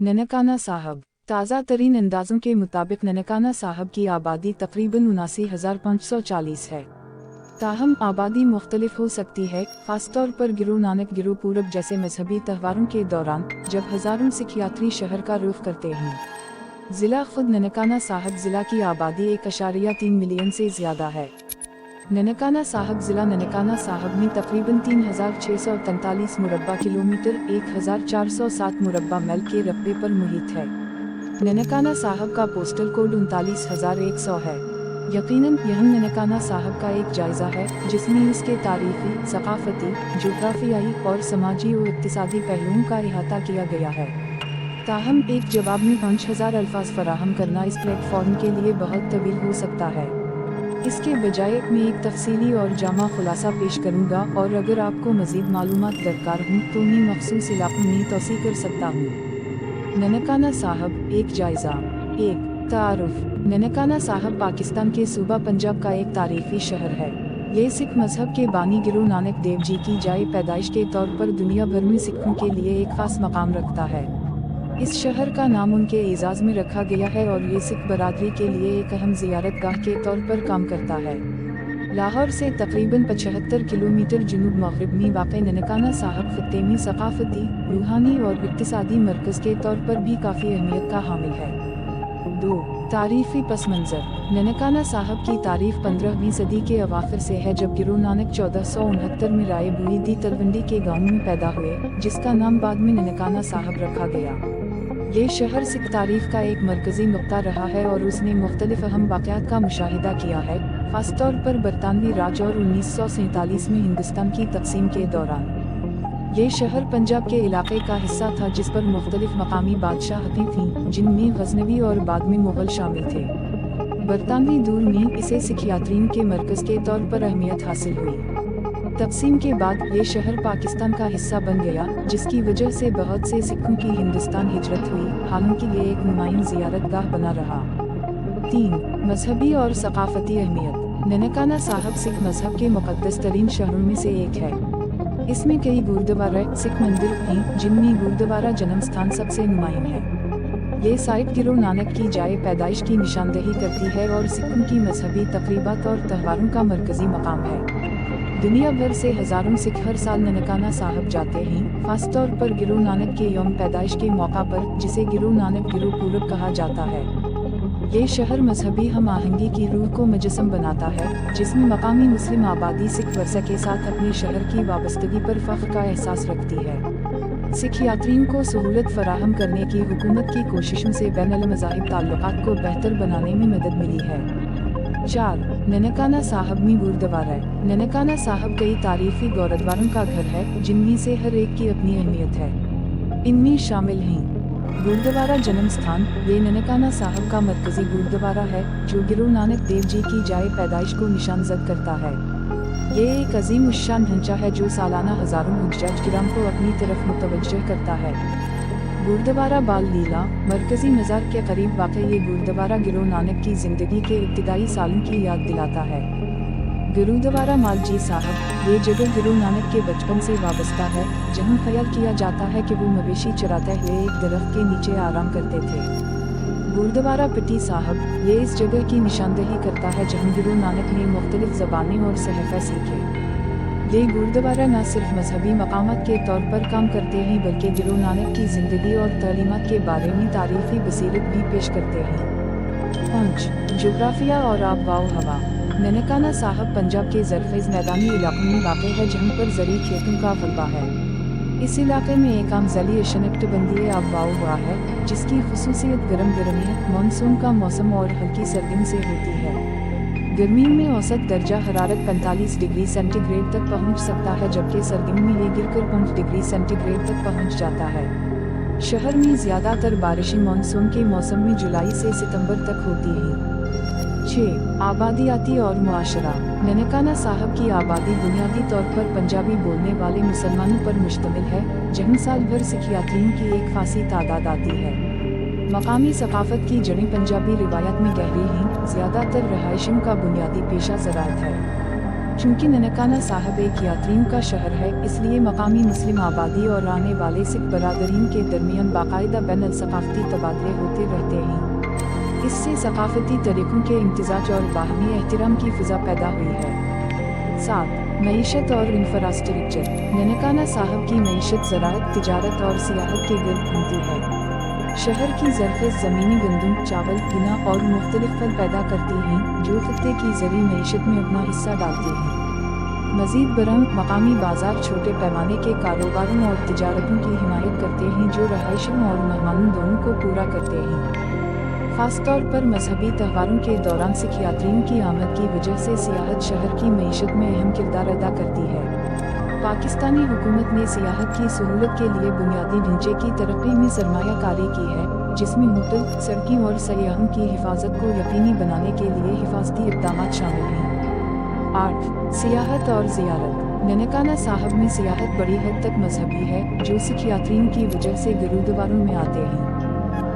ननकाना साहब। ताज़ा तरीन अंदाज़ों के मुताबिक ननकाना साहब की आबादी तकरीबन 79,540 है। ताहम आबादी मुख्तलिफ हो सकती है, खासतौर पर गुरु नानक गुरु पूरब जैसे मजहबी त्योहारों के दौरान, जब हज़ारों सिख यात्री शहर का रुख करते हैं। ज़िला खुद ननकाना साहब ज़िला की आबादी 1.3 मिलियन से ज़्यादा है। ननकाना साहब ज़िला ननकाना साहब में तकरीबन 3,643 मुरब्बा किलोमीटर 1,407 मुरब्बा मील के रकबे पर मुहित है। ननकाना साहब का पोस्टल कोड 39,100 है। यकीनन यह ननकाना साहब का एक जायज़ा है, जिसमें इसके तारीख़ी, सक़ाफ़ती, जोग्राफियाई और समाजी और इक़्तिसादी पहलुओं का इहाता किया गया है। ताहम एक जवाब में 5,000 अल्फाज फराहम करना इस प्लेटफॉर्म के लिए बहुत तवील हो सकता है। इसके बजाय मैं एक तफसीली और जामा खुलासा पेश करूँगा, और अगर आपको मज़ीद मालूमात दरकार हों तो मैं मख़सूस इलाक़ों में तौसी कर सकता हूँ। ननकाना साहब एक जायज़ा। 1. तारुफ़। ननकाना साहब पाकिस्तान के सूबा पंजाब का एक तारीख़ी शहर है। ये सिख मज़हब के बानी गुरु नानक देव जी की जाए पैदाइश के तौर पर दुनिया भर में सिखों के लिए एक ख़ास मकाम रखता है। इस शहर का नाम उनके एजाज़ में रखा गया है और ये सिख बरादरी के लिए एक अहम ज़ियारत गाह के तौर पर काम करता है। लाहौर से तकरीबन 75 किलोमीटर जुनूब मग़रिब में वाक़ ननकाना साहब ख़ित्ते में सक़ाफ़ती, रूहानी और इक़्तिसादी मरकज़ के तौर पर भी काफ़ी अहमियत का हामिल है। 2. तारीख़ी पस मंज़र। ननकाना साहब की तारीफ़ 15वीं सदी के अवाख़िर से है, जब गुरु नानक 1469 में राय बुईदी तलवंडी के गाँव में पैदा हुए, जिसका नाम बाद में ननकाना साहब रखा गया। ये शहर सिख तारीख़ का एक मरकज़ी नुक्ता रहा है और उसने मुख्तलिफ अहम वाक़यात का मुशाहिदा किया है, ख़ासतौर पर बरतानवी राज और 1947 में हिंदुस्तान की तक़सीम के दौरान। ये शहर पंजाब के इलाक़े का हिस्सा था, जिस पर मुख्तलिफ मकामी बादशाहतें थीं, जिनमें गज़नवी और बाद में मुग़ल शामिल थे। बरतानवी दौर में इसे सिख यात्रियों के मरकज़ के तौर पर अहमियत हासिल हुई। तक़सीम के बाद ये शहर पाकिस्तान का हिस्सा बन गया, जिसकी वजह से बहुत से सिखों की हिंदुस्तान हिजरत हुई, हालांकि ये एक नुमायां ज़ियारत गाह बना रहा। 3. मजहबी और सक़ाफ़ती अहमियत। ननकाना साहब सिख मज़हब के मुक़द्दस तरीन शहरों में से एक है। इसमें कई गुरुद्वारा सिख मंदिर हैं, जिनमें गुरुद्वारा जन्म स्थान सबसे नुमायां है। ये साइट गुरु नानक की जाए पैदाइश की निशानदही करती है और सिखों की मजहबी तक़रीबात और त्योहारों का मरकज़ी मकाम है। दुनिया भर से हज़ारों सिख हर साल ननकाना साहब जाते हैं, ख़ासतौर पर गुरु नानक के यौम पैदाइश के मौका पर, जिसे गुरु नानक गुरु पूरब कहा जाता है। ये शहर मजहबी हम आहंगी की रूह को मुजस्सम बनाता है, जिसमें मकामी मुस्लिम आबादी सिख वर्सा के साथ अपने शहर की वाबस्तगी पर फ़ख्र का एहसास रखती है। सिख यात्रियों को सहूलत फराहम करने की हुकूमत की कोशिशों से बैनुल मज़ाहिब ताल्लुकात को बेहतर बनाने में मदद मिली है। 4. ननकाना साहब में गुरुद्वारा। ननकाना साहब कई तारीख़ी गुरुद्वारों का घर है, जिनमें से हर एक की अपनी अहमियत है। इनमें शामिल हैं गुरुद्वारा जन्म स्थान। ये ननकाना साहब का मरकज़ी गुरुद्वारा है, जो गुरु नानक देव जी की जाए पैदाइश को निशानज़द करता है। ये एक अजीम उश्शान ढांचा है जो सालाना हज़ारों हुज्जाज किराम को अपनी तरफ मुतवज्जह करता है। गुरुद्वारा बाल लीला मरकज़ी मज़ार के करीब वाक़ ये गुरुद्वारा गुरु नानक की ज़िंदगी के इब्तिदाई सालों की याद दिलाता है। गुरुद्वारा मालजी साहब। ये जगह गुरु नानक के बचपन से वाबस्ता है, जहाँ ख्याल किया जाता है कि वो मवेशी चराते हुए एक दरख्त के नीचे आराम करते थे। गुरुद्वारा पट्टी साहब। ये इस जगह की निशानदही करता है जहाँ गुरु नानक ने मुख्तलिफ ज़बानें और सहफ़े सीखे। ये गुरुद्वारा न सिर्फ मजहबी मकामात के तौर पर काम करते हैं, बल्कि गुरु नानक की ज़िंदगी और तालीमात के बारे में तारीख़ी बसीरत भी पेश करते हैं। 5. जोग्राफिया और आब व हवा। ननकाना साहब पंजाब के ज़रख़ेज़ मैदानी इलाक़ों में वाक़ है, जहाँ पर ज़री खेतों का गलबा है। इस इलाक़े में एक आम ज़ली उष्णकटिबंधीय आब व हवा है, जिसकी ख़ुसूसियत गर्म गर्मी, मानसून का मौसम और हल्की सर्दियों से होती है। गर्मियों में औसत दर्जा हरारत 45 डिग्री सेंटीग्रेड तक पहुंच सकता है, जबकि सर्दियों में ये गिरकर 5 डिग्री सेंटीग्रेड तक पहुंच जाता है। शहर में ज़्यादातर बारिशें मानसून के मौसम में जुलाई से सितंबर तक होती हैं। 6. आबादियाती और मुआशरा। ननकाना साहब की आबादी बुनियादी तौर पर पंजाबी बोलने वाले मुसलमानों पर मुश्तमिल है, जहाँ साल भर सिख यात्रियों की एक खासी तादाद आती है। मकामी सकाफ़त की जड़ें पंजाबी रिवायत में गहरी हैं। ज़्यादातर रहायशियों का बुनियादी पेशा ज़राअत है। चूँकि ननकाना साहब एक यात्रियों का शहर है, इसलिए मकामी मुस्लिम आबादी और आने वाले सिख बरादरीन के दरमियान बाकायदा बैन सकाफती तबादले होते रहते हैं। इससे सकाफती तरीक़ों के इम्तिजाज और बाहमी एहतराम की फ़िज़ा पैदा हुई है। 7. मईशत और इंफ्रास्ट्रक्चर। ननकाना साहब की मईशत ज़राअत, तिजारत और सियाहत के गिर्द घूमती है। शहर की ज़रख़ेज़ ज़मीनी गंदम, चावल, गन्ना और मुख्तलिफ फल पैदा करती हैं, जो खत्ते की ज़री मईशत में अपना हिस्सा डालती हैं। मज़ीद बरम मकामी बाज़ार छोटे पैमाने के कारोबारों और तिजारतों की हिमायत करते हैं, जो रहायशियों और मेहमानों दोनों को पूरा करते हैं। ख़ास तौर पर मजहबी त्योहारों के दौरान सिख यात्रियों की आमद की वजह से सियाहत शहर की मईशत में अहम किरदार अदा करती है। पाकिस्तानी हुकूमत ने सियाहत की सहूलत के लिए बुनियादी ढांचे की तरक्की में सरमायाकारी की है, जिसमें होटल, सड़कें और सयाहों की हिफाजत को यकीनी बनाने के लिए हिफाजती इक़दाम शामिल हैं। 8. सियाहत और ज़ियारत। ननकाना साहब में सियाहत बड़ी हद तक मजहबी है, जो सिख यात्रियों की वजह से गुरुद्वारों में आते हैं।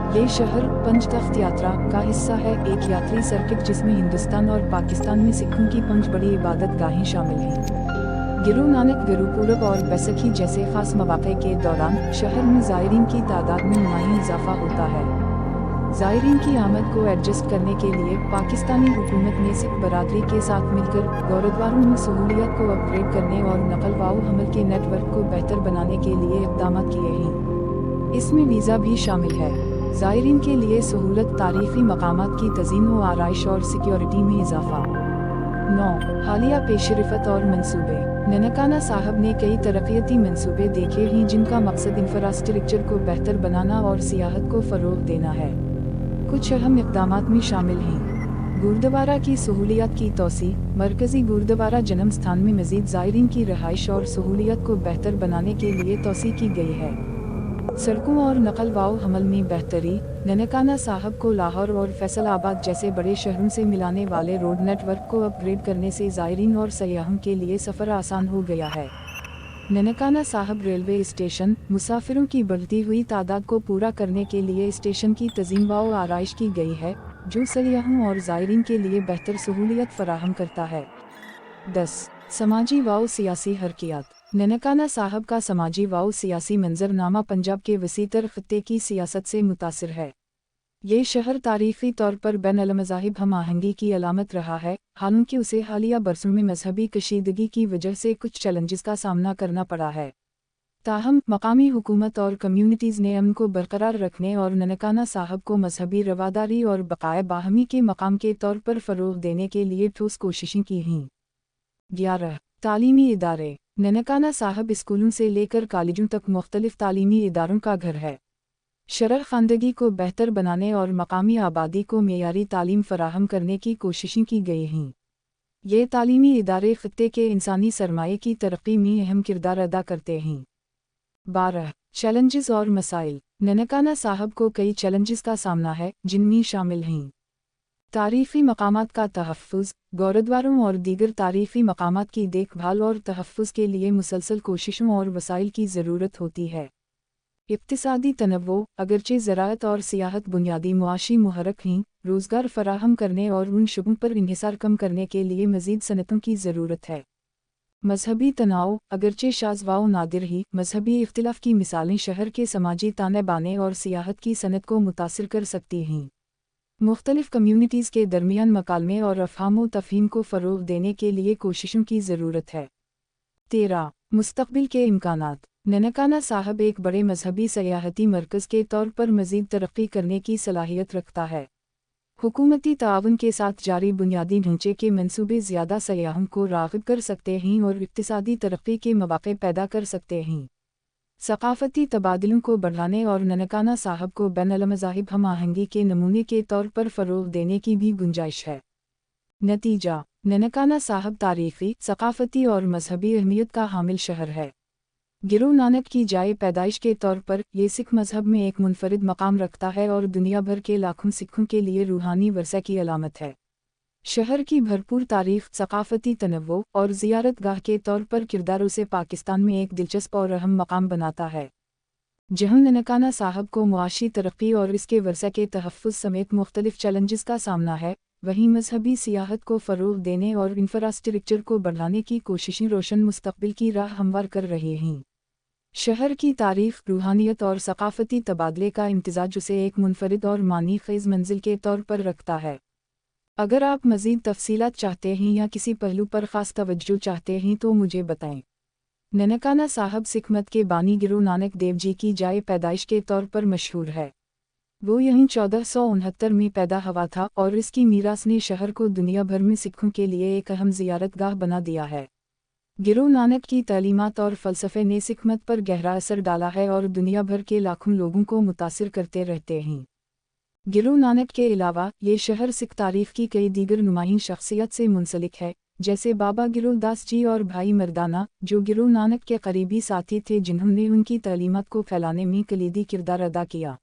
ये शहर पंज तख्त यात्रा का हिस्सा है, एक यात्री सर्किट जिसमें हिंदुस्तान और पाकिस्तान में सिखों की 5 बड़ी इबादत गाहें शामिल हैं। गुरु नानक गुरुपुरब और बैसाखी जैसे खास मौक़े के दौरान शहर में ज़ायरीन की तादाद में नुमायां इजाफा होता है। ज़ायरीन की आमद को एडजस्ट करने के लिए पाकिस्तानी हुकूमत ने सिख बरादरी के साथ मिलकर गुरुद्वारों में सहूलियत को अपग्रेड करने और नकल व हमल के नेटवर्क को बेहतर बनाने के लिए इक़दाम किए हैं। इसमें वीज़ा भी शामिल है। ज़ायरीन के लिए सहूलत, तारीख़ी मकामात की तज़ीन व आराइश और सिक्योरिटी में इजाफा। 9. हालिया पेशरफ़त और मंसूबे। ननकाना साहब ने कई तरक्याती मंसूबे देखे हैं, जिनका मकसद इंफ्रास्ट्रक्चर को बेहतर बनाना और सियाहत को फ़रोग़ देना है। कुछ अहम इक़दामात में शामिल हैं: गुरुद्वारा की सहूलियत की तोसी। मरकज़ी गुरुद्वारा जन्म स्थान में मज़ीद ज़ायरीन की रहाइश और सहूलियत को बेहतर बनाने के लिए तोसी की गई है। सड़कों और नकल व हमल में बेहतरी। ननकाना साहब को लाहौर और फैसलाबाद जैसे बड़े शहरों से मिलाने वाले रोड नेटवर्क को अपग्रेड करने से ज़ायरीन और सयाहों के लिए सफ़र आसान हो गया है। ननकाना साहब रेलवे स्टेशन। मुसाफिरों की बढ़ती हुई तादाद को पूरा करने के लिए स्टेशन की तज़ीन व आराइश की गई है, जो सयाहों और ज़ायरीन के लिए बेहतर सहूलियत फराहम करता है। 10. समाजी व सियासी हरकियात। ननकाना साहब का समाजी व सियासी मंजरनामा पंजाब के वसीतर खत्ते की सियासत से मुतासिर है। ये शहर तारीख़ी तौर पर बैन-अल-मज़ाहिब हम आहंगी की अलामत रहा है, हालांकि उसे हालिया बरसों में मजहबी कशीदगी की वजह से कुछ चैलेंजेस का सामना करना पड़ा है। ताहम मकामी हुकूमत और कम्यूनिटीज़ ने अमन को बरकरार रखने और ननकाना साहब को मजहबी रवादारी और बकाए बाहमी के मकाम के तौर पर फ़रोग़ देने के लिए ठोस कोशिशें की हैं। 11. तालीमी इदारे। ननकाना साहब स्कूलों से लेकर कॉलेजों तक मुख्तलिफ तालीमी इदारों का घर है। शरह ख़वानदगी को बेहतर बनाने और मकामी आबादी को मेयारी तालीम फराहम करने की कोशिशें की गई हैं। ये तालीमी इदारे खत्ते के इंसानी सरमाए की तरक्की में अहम किरदार अदा करते हैं। 12. चैलेंजेस और मसाइल। ननकाना साहब को कई चैलेंजेस का सामना है, जिनमें शामिल हैं: तारीख़ी मकामात का तहफ़्फ़ुज़। गुरुद्वारों और दीगर तारीख़ी मकामात की देखभाल और तहफ़्फ़ुज़ के लिए मुसलसल कोशिशों और वसाइल की ज़रूरत होती है। इक़्तिसादी तनव्वुर। अगरचे ज़राअत और सियाहत बुनियादी मुआशी मुहर्रिक हैं, रोज़गार फराहम करने और उन शुबों पर इन्हिसार कम करने के लिए मज़ीद सनतों की ज़रूरत है। मजहबी तनाव। अगरचे शाज़ व नादिर ही, मजहबी इख्तिलाफ़ की मिसालें शहर के समाजी ताने बाने और सियाहत की सनत को मुतासिर कर सकती हैं। मुख्तलिफ कम्यूनिटीज़ के दरमियान मकालमे और अफ़हाम व तफ़हीम को फ़रोग़ देने के लिए कोशिशों की ज़रूरत है। 13. मुस्तक़बिल के इम्कानात। ननकाना साहब एक बड़े मजहबी सयाहती मरकज़ के तौर पर मज़ीद तरक्की करने की सलाहियत रखता है। हुकूमती ताआवुन के साथ जारी बुनियादी ढांचे के मंसूबे ज़्यादा सयाहों को राग़िब कर सकते हैं और इक़्तिसादी तरक्की के मौक़े पैदा कर सकते हैं। सक़ाफ़ती तबादलों को बढ़ाने और ननकाना साहब को बैन-अल-मज़ाहिब हम आहंगी के नमूने के तौर पर फ़रोग़ देने की भी गुंजाइश है। नतीजा। ननकाना साहब तारीख़ी, सक़ाफ़ती और मजहबी अहमियत का हामिल शहर है। गुरु नानक की जाए पैदाइश के तौर पर ये सिख मज़हब में एक मुनफ़रिद मकाम रखता है और दुनिया भर के लाखों सिखों के लिए रूहानी वरसा की अलामत है। शहर की भरपूर तारीख़, सक़ाफ़ती तनव्वुर और ज़ियारत गाह के तौर पर किरदार उसे पाकिस्तान में एक दिलचस्प और अहम मकाम बनाता है, जहाँ ननकाना साहब को मुआशी तरक्की और इसके वरसा के तहफ़्फ़ुज़ समेत मुख्तलिफ चैलेंजेस का सामना है। वहीं मजहबी सियाहत को फ़रोग़ देने और इंफ्रास्ट्रक्चर को बढ़ाने की कोशिशें रोशन मुस्तक़बिल की राह हमवार कर रही हैं। शहर की तारीफ़, रूहानियत और सक़ाफ़ती तबादले का इम्तिज़ाज उसे एक मुनफ़रिद और मानी ख़ेज़ मंजिल के तौर पर रखता है। अगर आप मज़ीद तफ़सीलात चाहते हैं या किसी पहलू पर ख़ास तवज्जो चाहते हैं तो मुझे बताएं। ननकाना साहब सिख मत के बानी गुरु नानक देव जी की जाए पैदाइश के तौर पर मशहूर है। वो यहीं 1469 में पैदा हुआ था और इसकी मीरास ने शहर को दुनिया भर में सिखों के लिए एक अहम ज़ियारतगाह बना दिया है। गुरु नानक की तालीमात और फ़लसफ़े ने सिख मत पर गहरा असर डाला है और दुनिया भर के लाखों लोगों को मुतासिर करते रहते हैं। गुरु नानक के अलावा ये शहर सिख तारीख़ की कई दीगर नुमाइंद शख्सियत से मुंसलिक है, जैसे बाबा गुरुदास जी और भाई मर्दाना, जो गुरु नानक के करीबी साथी थे जिन्होंने उनकी तालीमात को फैलाने में कलीदी किरदार अदा किया।